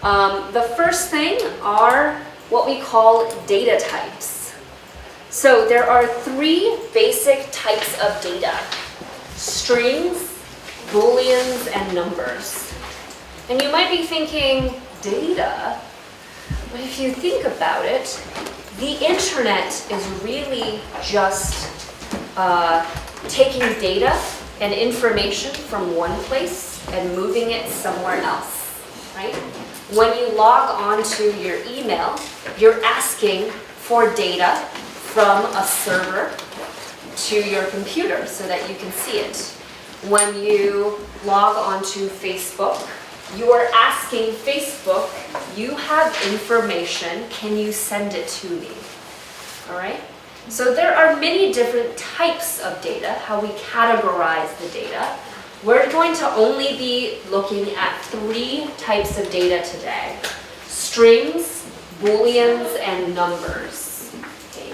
The first thing are what we call data types. So there are three basic types of data: strings, booleans, and numbers. And you might be thinking, data? But if you think about it, the internet is really just taking data and information from one place and moving it somewhere else, right? When you log on to your email, you're asking for data from a server to your computer so that you can see it. When you log on to Facebook, you are asking Facebook, you have information, can you send it to me? All right? So there are many different types of data, how we categorize the data. We're going to only be looking at three types of data today: strings, booleans, and numbers. Okay.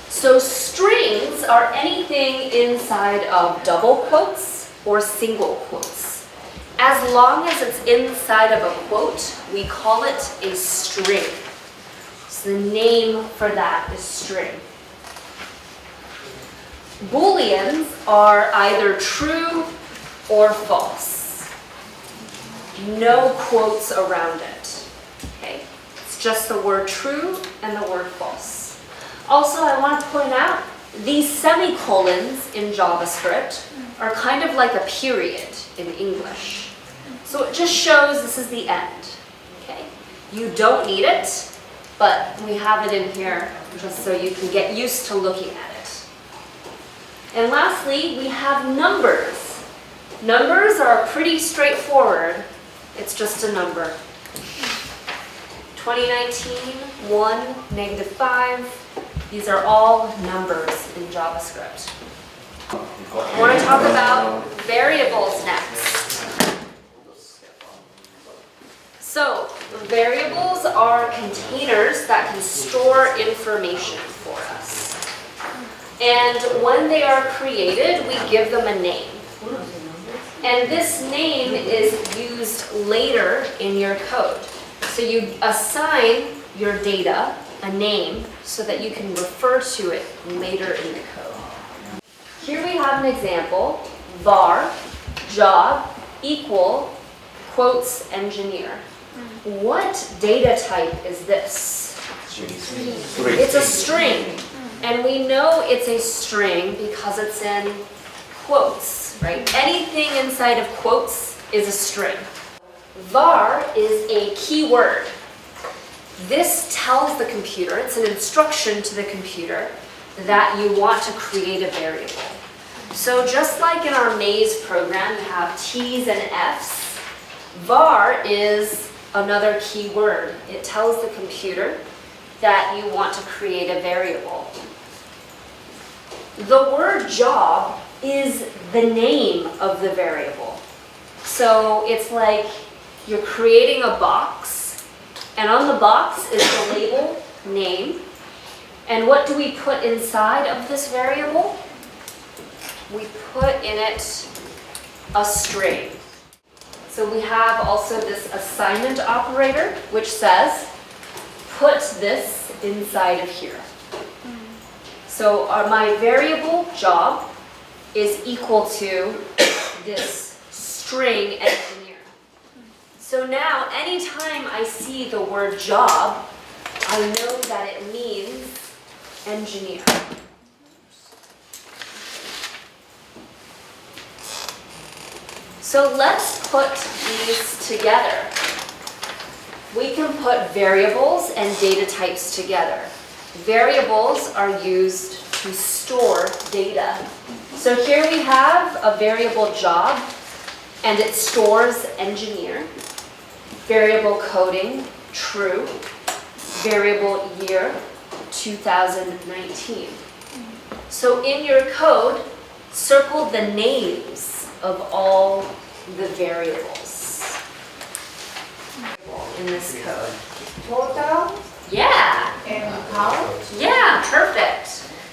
So strings are anything inside of double quotes or single quotes. As long as it's inside of a quote, we call it a string. So the name for that is string. Booleans are either true or false. No quotes around it. Okay? It's just the word true and the word false. Also, I want to point out, these semicolons in JavaScript are kind of like a period in English. So it just shows this is the end. Okay? You don't need it, but we have it in here just so you can get used to looking at it. And lastly, we have numbers. Numbers are pretty straightforward. It's just a number. 2019, 1, -5. These are all numbers in JavaScript. I want to talk about variables next. So, variables are containers that can store information for us. And when they are created, we give them a name. And this name is used later in your code. So you assign your data a name so that you can refer to it later in the code. Here we have an example: var job equal quotes engineer. What data type is this? It's a string. And we know it's a string because it's in quotes, right? Anything inside of quotes is a string. Var is a keyword. This tells the computer, it's an instruction to the computer, that you want to create a variable. So just like in our maze program, we have T's and F's, var is another keyword. It tells the computer that you want to create a variable. The word job is the name of the variable. So it's like you're creating a box, and on the box is the label name. And what do we put inside of this variable? We put in it a string. So we have also this assignment operator, which says, put this inside of here. So my variable job is equal to this string engineer. So now, anytime I see the word job, I know that it means engineer. So let's put these together. We can put variables and data types together. Variables are used to store data. So here we have a variable job, and it stores engineer. Variable coding, true. Variable year, 2019. So in your code, circle the names of all the variables in this code. Total Yeah. and count. Yeah, perfect.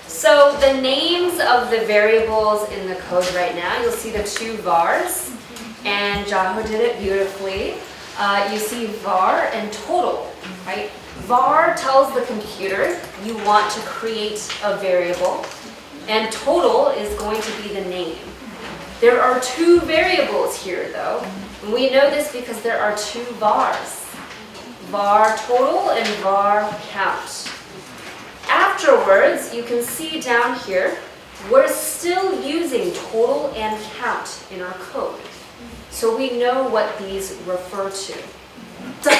So the names of the variables in the code right now, you'll see the two vars, and Jaho did it beautifully. you see var and total, right? Var tells the computer you want to create a variable, and total is going to be the name. There are two variables here though. And we know this because there are two vars. Var total and var count. Afterwards, you can see down here, we're still using total and count in our code. So we know what these refer to. So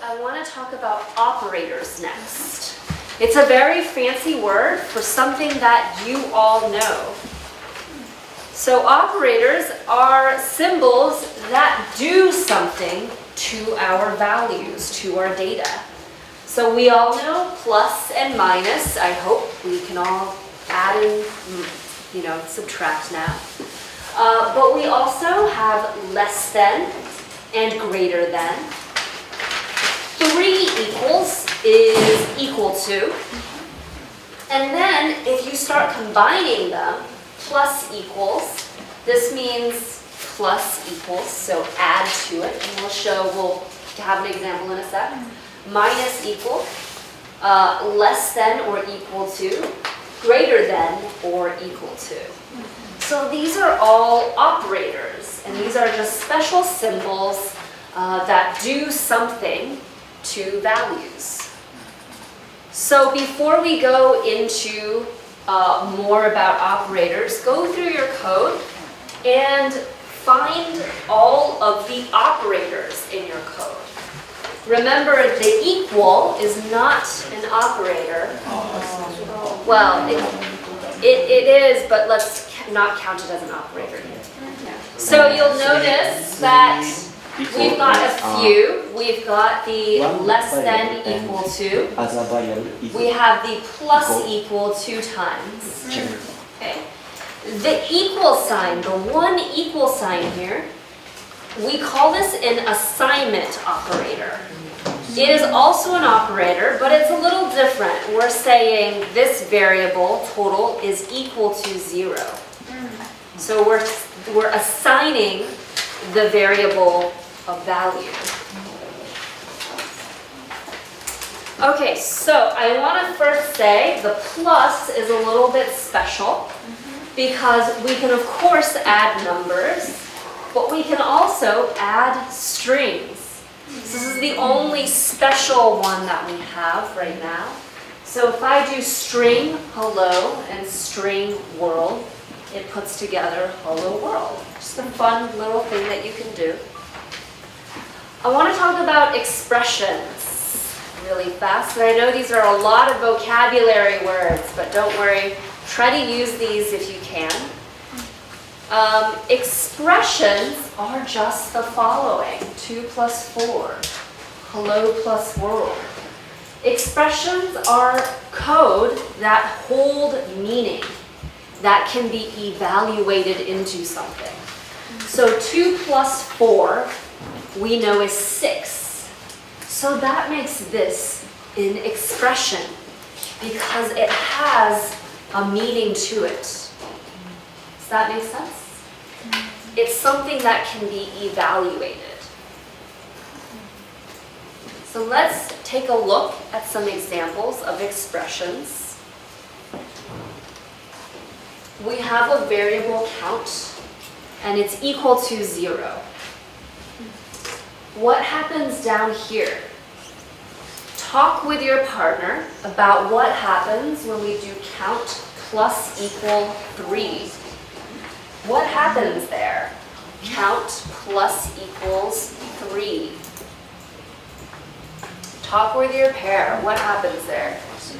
I want to talk about operators next. It's a very fancy word for something that you all know. So operators are symbols that do something to our values, to our data. So we all know plus and minus. I hope we can all add and subtract now. But we also have less than and greater than. 3 equals is equal to. And then if you start combining them, plus equals, this means plus equals, so add to it. And we'll have an example in a sec. Minus equal, less than or equal to, greater than or equal to. So these are all operators, and these are just special symbols that do something to values. So before we go into more about operators, go through your code and find all of the operators in your code. Remember, the equal is not an operator. Well, it is, but let's not count it as an operator yet. So you'll notice that we've got a few. We've got the less than equal to. We have the plus equal 2 times. Okay. The equal sign, the one equal sign here, we call this an assignment operator. It is also an operator, but it's a little different. We're saying this variable, total, is equal to 0. So we're assigning the variable a value. Okay, so I want to first say the plus is a little bit special because we can of course add numbers, but we can also add strings. This is the only special one that we have right now. So if I do string hello and string world, it puts together hello world. Just a fun little thing that you can do. I want to talk about expressions really fast. And I know these are a lot of vocabulary words, but don't worry. Try to use these if you can. Expressions are just the following. 2 plus 4. Hello plus world. Expressions are code that hold meaning, that can be evaluated into something. So 2 plus 4, we know is 6. So that makes this an expression because it has a meaning to it. Does that make sense? It's something that can be evaluated. So let's take a look at some examples of expressions. We have a variable count, and it's equal to 0. What happens down here? Talk with your partner about what happens when we do count plus equal 3. What happens there? Count plus equals 3. Talk with your pair. What happens there? So,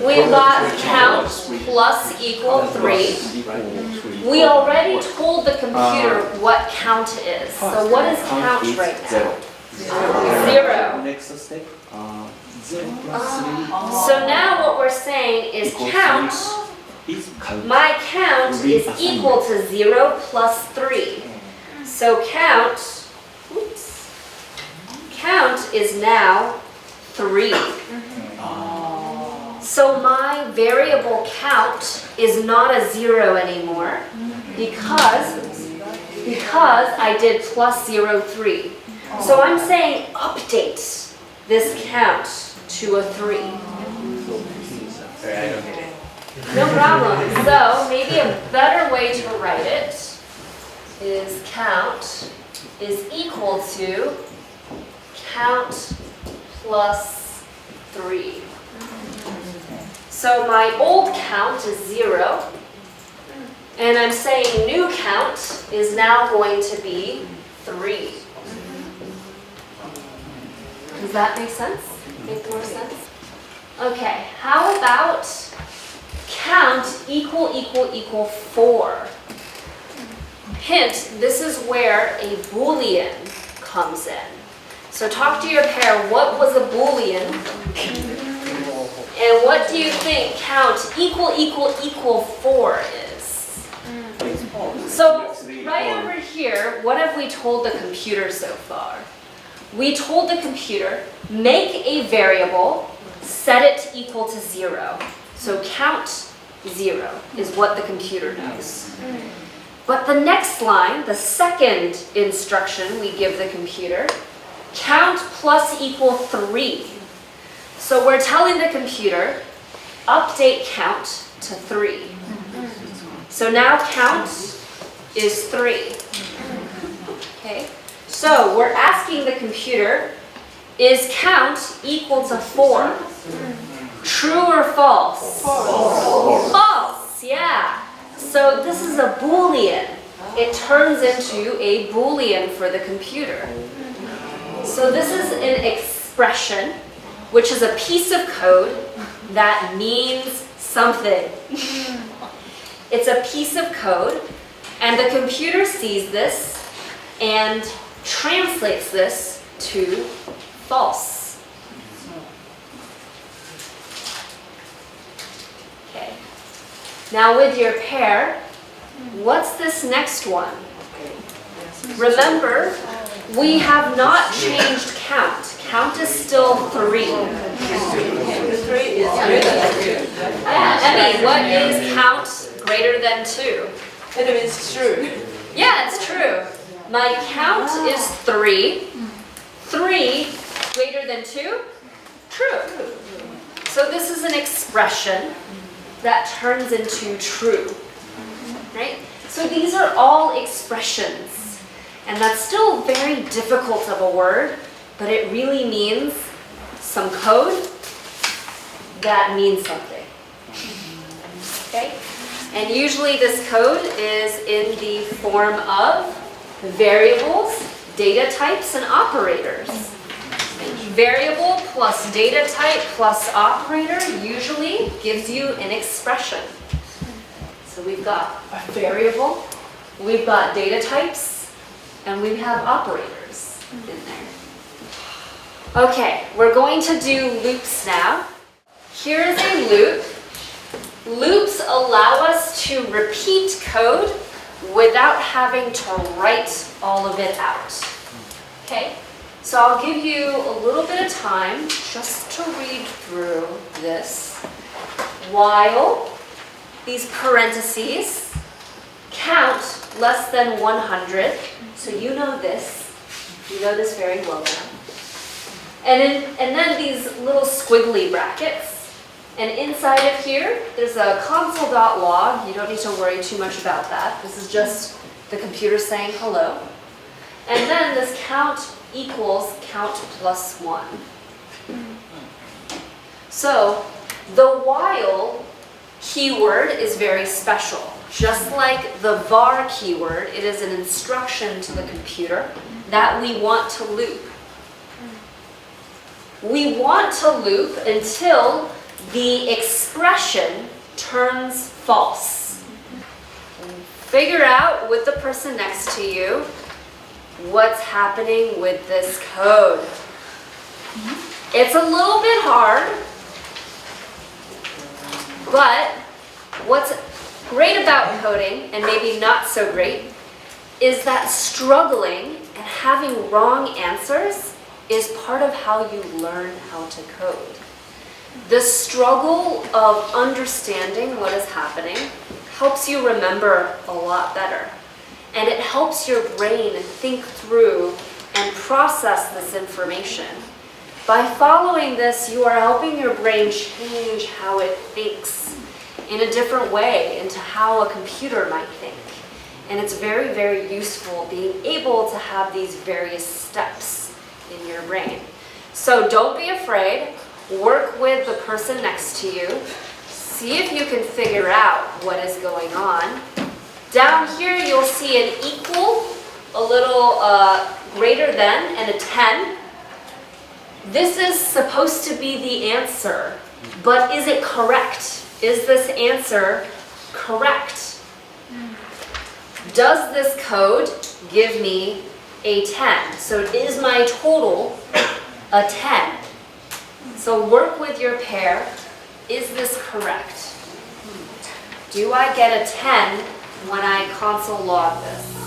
we've got count plus equal 3. We already told the computer what count is. So what is count right now? 0. Next step. So now what we're saying is count. My count is equal to 0 plus 3. So count, count is now 3. So my variable count is not a 0 anymore because because I did plus 0, 3. So I'm saying update this count to a 3. Sorry, I don't get it. No problem. So maybe a better way to write it is count is equal to count plus 3. So my old count is 0. And I'm saying new count is now going to be 3. Does that make sense? Make more sense? Okay, how about count equal 4? Hint, this is where a Boolean comes in. So talk to your pair, what was a Boolean? And what do you think count equal 4 is? So right over here, what have we told the computer so far? We told the computer, make a variable, set it to equal to 0. So count 0 is what the computer knows. But the next line, the second instruction we give the computer, count plus equal 3. So we're telling the computer, update count to 3. So now count is 3. Okay? So we're asking the computer, is count equal to 4? True or false? False, yeah. So this is a Boolean. It turns into a Boolean for the computer. So this is an expression, which is a piece of code that means something. It's a piece of code, and the computer sees this and translates this to false. Okay. Now with your pair, what's this next one? Remember, we have not changed count. Count is still 3. Emmy, what is count greater than 2? It means true. Yeah, it's true. My count is 3. 3 greater than 2? True. So this is an expression that turns into true. Right? So these are all expressions. And that's still very difficult of a word, but it really means some code that means something. Okay? And usually this code is in the form of variables, data types, and operators. Variable plus data type plus operator usually gives you an expression. So we've got a variable, we've got data types, and we have operators in there. Okay, we're going to do loops now. Here's a loop. Loops allow us to repeat code without having to write all of it out. Okay, so I'll give you a little bit of time just to read through this. While, these parentheses, count less than 100. So you know this. You know this very well now. And then these little squiggly brackets. And inside of here, there's a console.log. You don't need to worry too much about that. This is just the computer saying hello. And then this count equals count plus 1. So the while keyword is very special. Just like the var keyword, it is an instruction to the computer that we want to loop. We want to loop until the expression turns false. Figure out with the person next to you what's happening with this code. It's a little bit hard, but what's great about coding, and maybe not so great, is that struggling and having wrong answers is part of how you learn how to code. The struggle of understanding what is happening helps you remember a lot better. and it helps your brain think through and process this information. By following this, you are helping your brain change how it thinks in a different way into how a computer might think. And it's very, very useful being able to have these various steps in your brain. So don't be afraid. Work with the person next to you. See if you can figure out what is going on. Down here, you'll see an equal, a little greater than, and a 10. This is supposed to be the answer, but is it correct? Is this answer correct? Does this code give me a 10? So is my total a 10? So work with your pair. Is this correct? Do I get a 10 when I console log this?